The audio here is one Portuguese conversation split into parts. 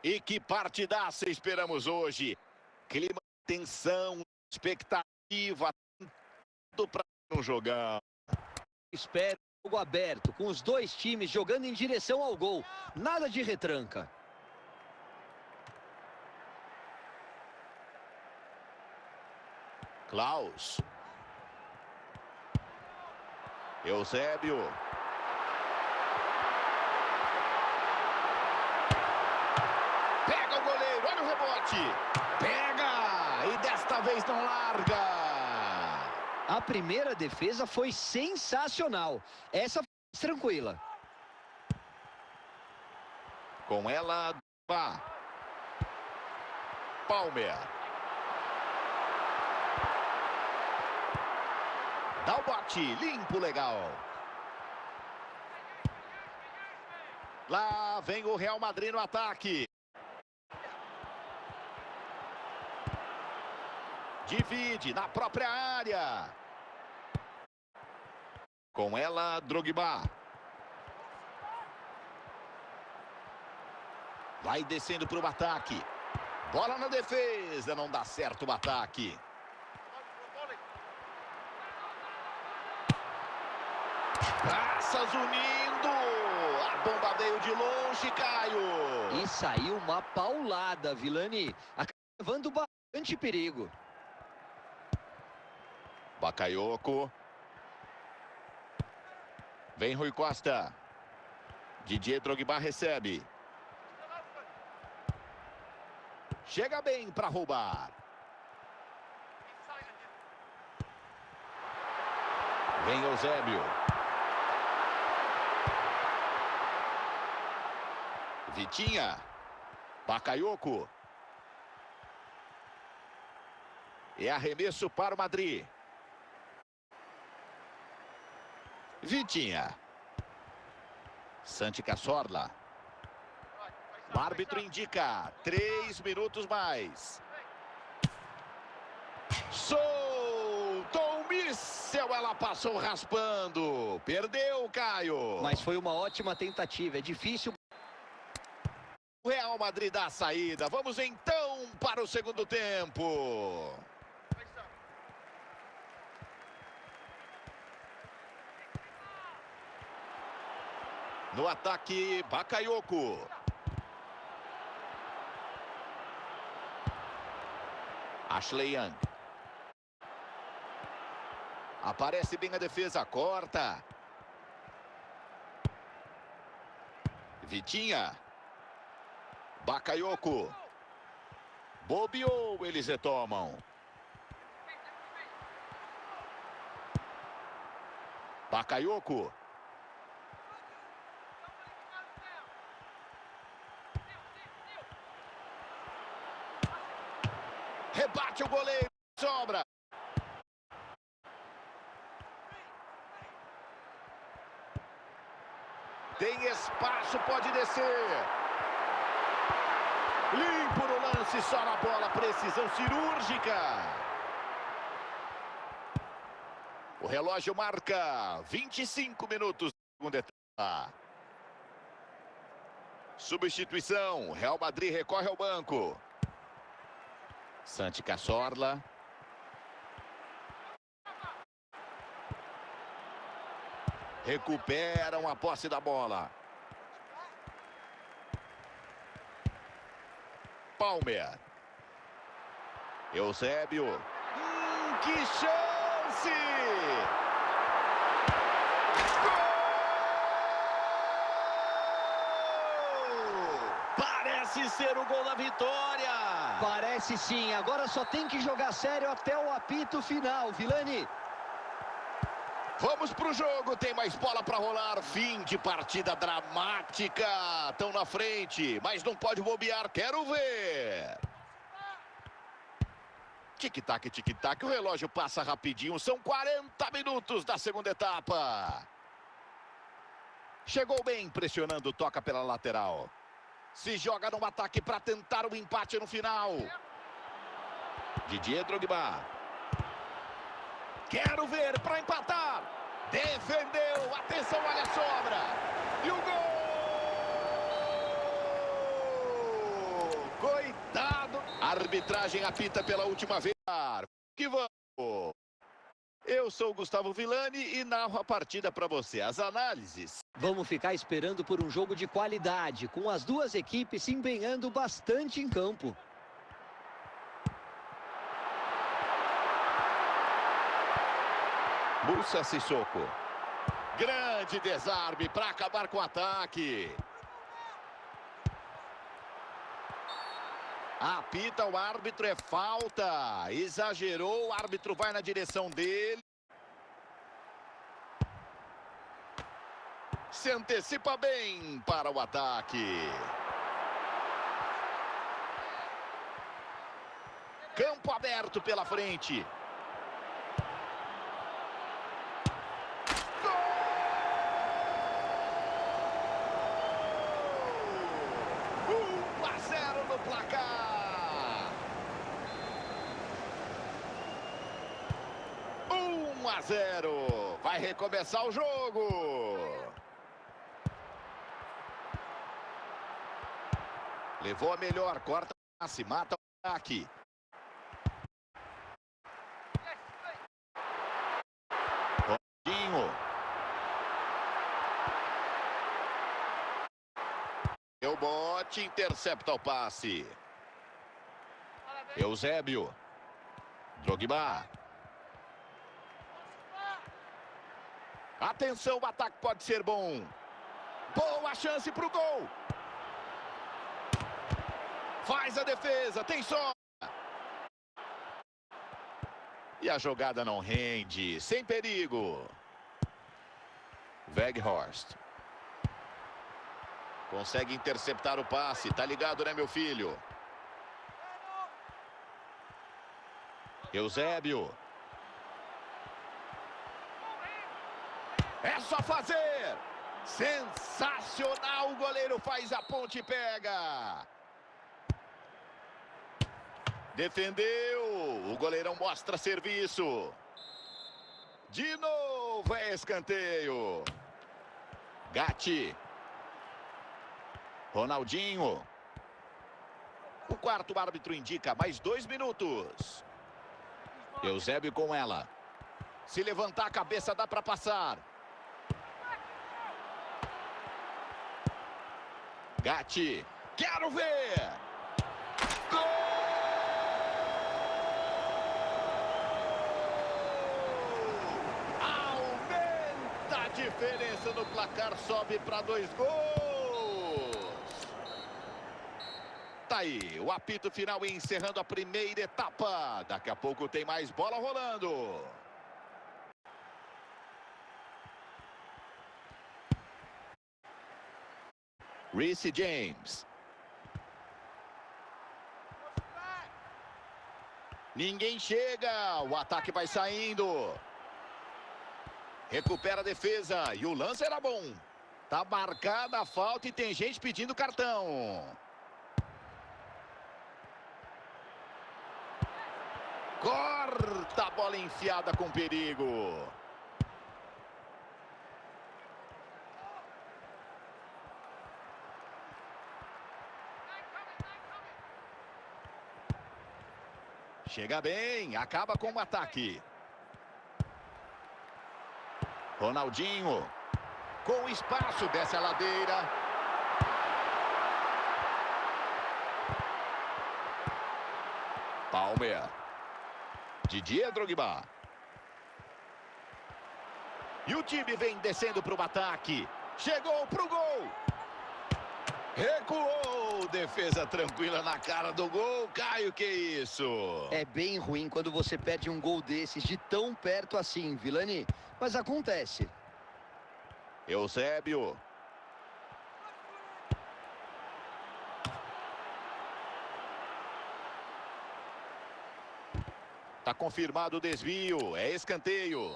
E que partidaça esperamos hoje. Clima de tensão, expectativa, tudo para um jogão. Espero jogo aberto, com os dois times jogando em direção ao gol. Nada de retranca. Klaus. Eusébio. Pega o goleiro, olha o rebote. Pega! E desta vez não larga. A primeira defesa foi sensacional. Essa foi tranquila. Com ela, Palmer. Dá o bote, limpo, legal. Lá vem o Real Madrid no ataque. Divide na própria área. Com ela, Drogba. Vai descendo para o ataque. Bola na defesa, não dá certo o ataque. Braças unindo. A bomba veio de longe, Caio. E saiu uma paulada, Vilani. Acaba levando bastante perigo. Bakayoko. Vem Rui Costa. Didier Drogba recebe. Chega bem para roubar. Vem Eusébio. Vitinha. Bakayoko. E arremesso para o Madrid. Vitinha. Santi Cazorla. O árbitro indica 3 minutos mais. Soltou um míssel, ela passou raspando. Perdeu, Caio. Mas foi uma ótima tentativa, é difícil. O Real Madrid dá a saída. Vamos então para o segundo tempo. No ataque, Bakayoko. Ashley Young. Aparece bem a defesa, corta. Vitinha. Bakayoko. Bobeou, eles retomam. Bakayoko. Rebate o goleiro, sobra. Tem espaço, pode descer. Limpo no lance, só na bola, precisão cirúrgica. O relógio marca 25 minutos da segunda etapa. Substituição, Real Madrid recorre ao banco. Santi Cazorla. Recuperam a posse da bola. Palmer. Eusébio. Que chance! Gol! Parece ser o gol da vitória. Parece sim, agora só tem que jogar sério até o apito final, Vilani. Vamos pro jogo, tem mais bola para rolar. Fim de partida dramática. Estão na frente, mas não pode bobear, quero ver. Tic-tac, tic-tac, o relógio passa rapidinho. São 40 minutos da segunda etapa. Chegou bem, pressionando, toca pela lateral. Se joga no ataque para tentar o empate no final. Didier Drogba. Quero ver para empatar. Defendeu. Atenção, olha a sobra. E o gol! A arbitragem apita pela última vez. Que vamos! Eu sou o Gustavo Villani e narro a partida para você. As análises. Vamos ficar esperando por um jogo de qualidade, com as duas equipes se empenhando bastante em campo. Moussa Sissoko. Grande desarme para acabar com o ataque. Apita o árbitro, é falta. Exagerou, o árbitro vai na direção dele. Se antecipa bem para o ataque. Campo aberto pela frente. Gol! 1-0 no placar. 1-0. Vai recomeçar o jogo. Levou a melhor, corta o passe, mata o ataque. Ronaldinho. O bote, intercepta o passe. Eusébio. Drogba. Atenção, o ataque pode ser bom. Boa chance para o gol. Faz a defesa, tem só. E a jogada não rende, sem perigo. Weghorst. Consegue interceptar o passe, tá ligado, né, meu filho? Eusébio. É só fazer. Sensacional, o goleiro faz a ponte e pega. Defendeu, o goleirão mostra serviço. De novo é escanteio. Gatti. Ronaldinho. O quarto árbitro indica mais 2 minutos. Eusébio com ela. Se levantar a cabeça dá para passar. Gatti. Quero ver. Gol! Diferença no placar, sobe para 2 gols. Tá aí, o apito final encerrando a primeira etapa. Daqui a pouco tem mais bola rolando. Reece James. Ninguém chega, o ataque vai saindo. Recupera a defesa e o lance era bom. Tá marcada a falta e tem gente pedindo cartão. Corta a bola enfiada com perigo. Chega bem, acaba com o ataque. Ronaldinho. Com espaço, desce a ladeira. Palmer. Didier Drogba. E o time vem descendo para o ataque. Chegou para o gol. Recuou. Defesa tranquila na cara do gol. Caio, que isso? É bem ruim quando você perde um gol desses de tão perto assim, Villani. Mas acontece. Eusébio. Tá confirmado o desvio. É escanteio.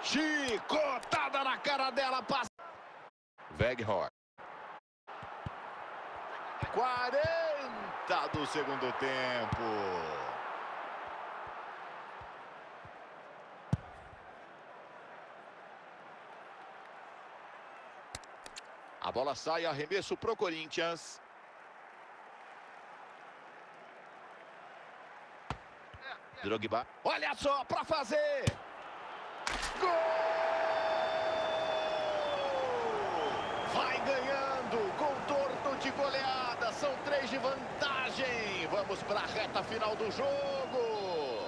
Chicotada na cara dela. Passa. Weghorst. 40 do segundo tempo. A bola sai, arremesso pro Corinthians. Drogba. Olha só para fazer. Gol! Vai ganhando com torno de goleada. São 3 de vantagem. Vamos para a reta final do jogo.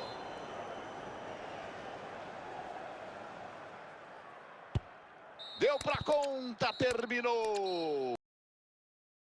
Deu para conta, terminou.